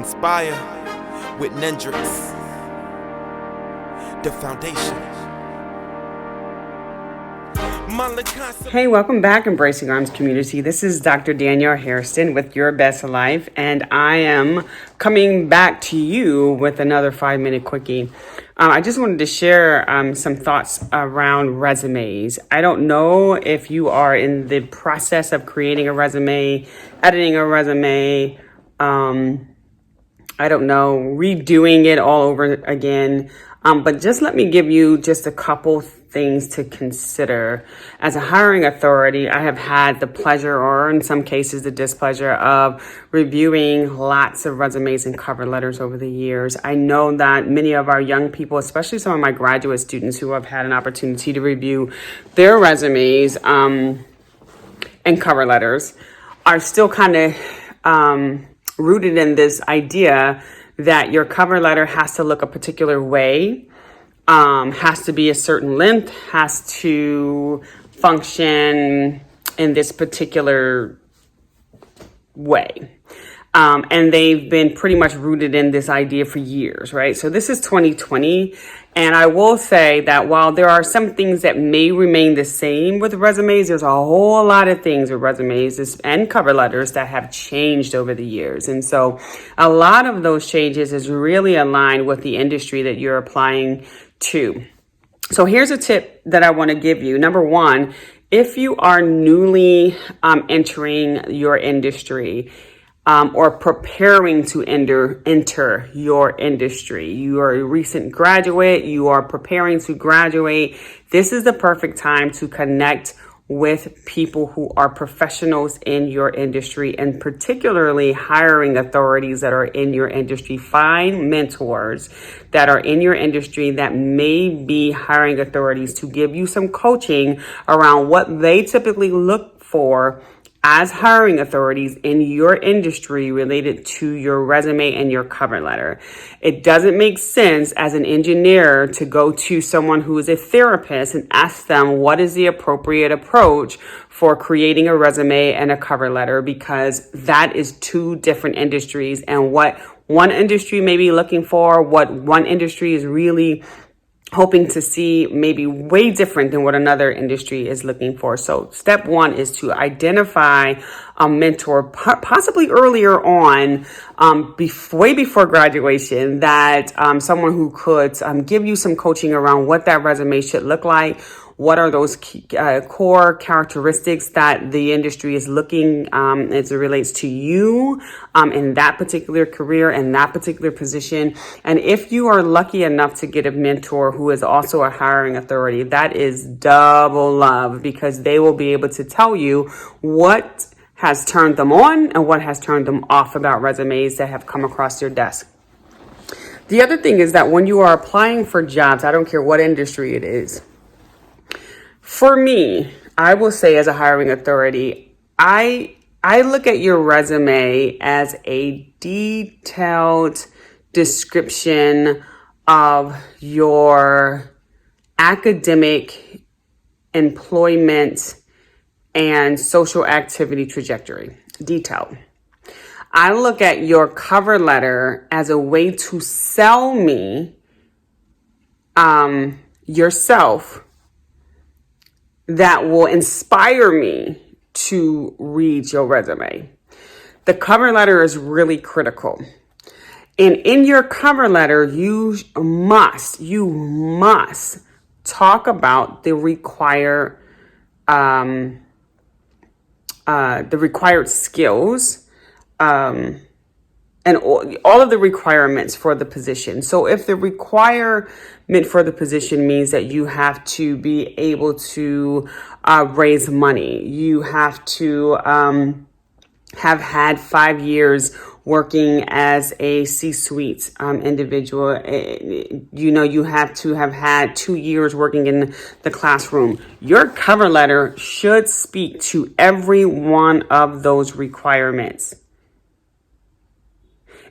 Inspire with Nendrix, the foundation. Hey, welcome back, Embracing Arms community. This is Dr. Danielle Hairston with Your Best Life, and I am coming back to you with another 5-minute quickie. I just wanted to share some thoughts around resumes. I don't know if you are in the process of creating a resume, editing a resume, I don't know, redoing it all over again. But just let me give you just a couple things to consider. As a hiring authority, I have had the pleasure, or in some cases the displeasure, of reviewing lots of resumes and cover letters over the years. I know that many of our young people, especially some of my graduate students who have had an opportunity to review their resumes and cover letters, are still kind of rooted in this idea that your cover letter has to look a particular way, has to be a certain length, has to function in this particular way. And they've been pretty much rooted in this idea for years, right? So this is 2020. And I will say that while there are some things that may remain the same with resumes, there's a whole lot of things with resumes and cover letters that have changed over the years. And so a lot of those changes is really aligned with the industry that you're applying to. So here's a tip that I want to give you. Number one, if you are newly entering your industry, or preparing to enter your industry. You are a recent graduate, you are preparing to graduate. This is the perfect time to connect with people who are professionals in your industry, and particularly hiring authorities that are in your industry. Find mentors that are in your industry that may be hiring authorities to give you some coaching around what they typically look for as hiring authorities in your industry related to your resume and your cover letter. It doesn't make sense as an engineer to go to someone who is a therapist and ask them what is the appropriate approach for creating a resume and a cover letter, because that is two different industries, and what one industry may be looking for, what one industry is really hoping to see, maybe way different than what another industry is looking for. So step one is to identify a mentor, possibly earlier on, way before graduation, that someone who could give you some coaching around what that resume should look like. What are those key, core characteristics that the industry is looking as it relates to you in that particular career and that particular position? And if you are lucky enough to get a mentor who is also a hiring authority, that is double love, because they will be able to tell you what has turned them on and what has turned them off about resumes that have come across your desk. The other thing is that when you are applying for jobs, I don't care what industry it is, for me, I will say as a hiring authority, I look at your resume as a detailed description of your academic, employment, and social activity trajectory. Detailed. I look at your cover letter as a way to sell me yourself, that will inspire me to read your resume. The cover letter is really critical. And in your cover letter, you must talk about the required skills, and all of the requirements for the position. So if the requirement for the position means that you have to be able to raise money, you have to have had 5 years working as a C-suite individual, you have to have had 2 years working in the classroom. Your cover letter should speak to every one of those requirements.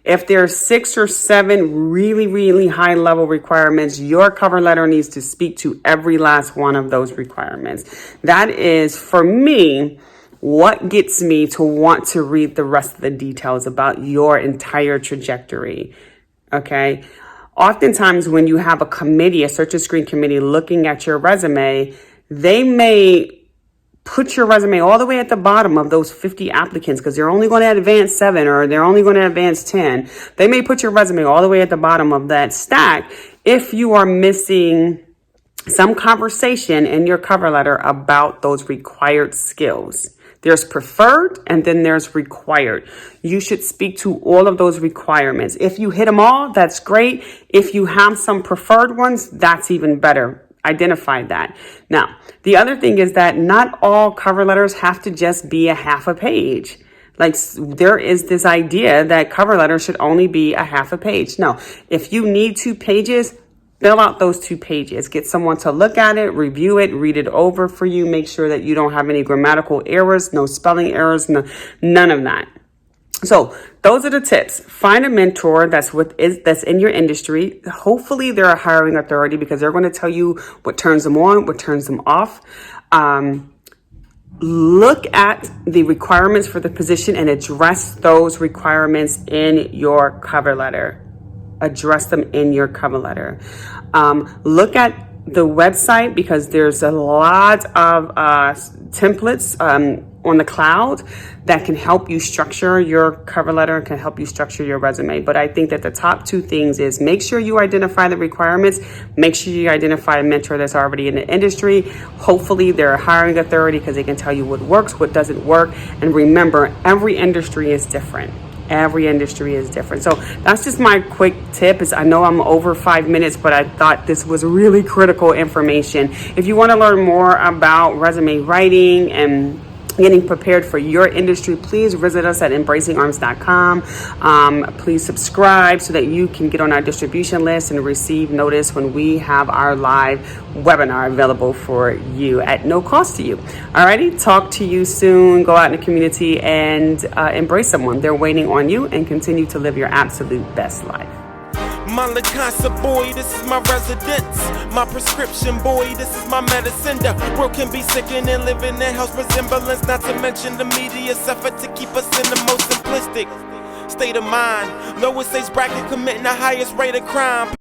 If there are 6 or 7 really, really high level requirements, your cover letter needs to speak to every last one of those requirements. That is, for me, What gets me to want to read the rest of the details about your entire trajectory? Okay. Oftentimes when you have a committee, a search and screen committee looking at your resume, they may put your resume all the way at the bottom of those 50 applicants because they're only going to advance 7 or they're only going to advance 10. They may put your resume all the way at the bottom of that stack if you are missing some conversation in your cover letter about those required skills. There's preferred and then there's required. You should speak to all of those requirements. If you hit them all, that's great. If you have some preferred ones, that's even better. Identify that. Now, the other thing is that not all cover letters have to just be a half a page. Like there is this idea that cover letters should only be a half a page. No, if you need 2 pages, fill out those 2 pages. Get someone to look at it, review it, read it over for you. Make sure that you don't have any grammatical errors, no spelling errors, none of that. So those are the tips. Find a mentor that's in your industry. Hopefully they're a hiring authority because they're going to tell you what turns them on, what turns them off. Look at the requirements for the position and address those requirements in your cover letter. Address them in your cover letter. Look at the website because there's a lot of templates on the cloud that can help you structure your cover letter and can help you structure your resume. But I think that the top 2 things is make sure you identify the requirements, make sure you identify a mentor that's already in the industry. Hopefully they're a hiring authority because they can tell you what works, what doesn't work. And remember, every industry is different. Every industry is different. So that's just my quick tip. I know I'm over 5 minutes, but I thought this was really critical information. If you want to learn more about resume writing and getting prepared for your industry, please visit us at embracingarms.com. Please subscribe so that you can get on our distribution list and receive notice when we have our live webinar available for you at no cost to you. Alrighty, talk to you soon. Go out in the community and embrace someone. They're waiting on you, and continue to live your absolute best life. My Lacasa boy, this is my residence. My prescription boy, this is my medicine. The world can be sickening, living in house resemblance. Not to mention the media's effort to keep us in the most simplistic state of mind. Lowest age bracket committing the highest rate of crime.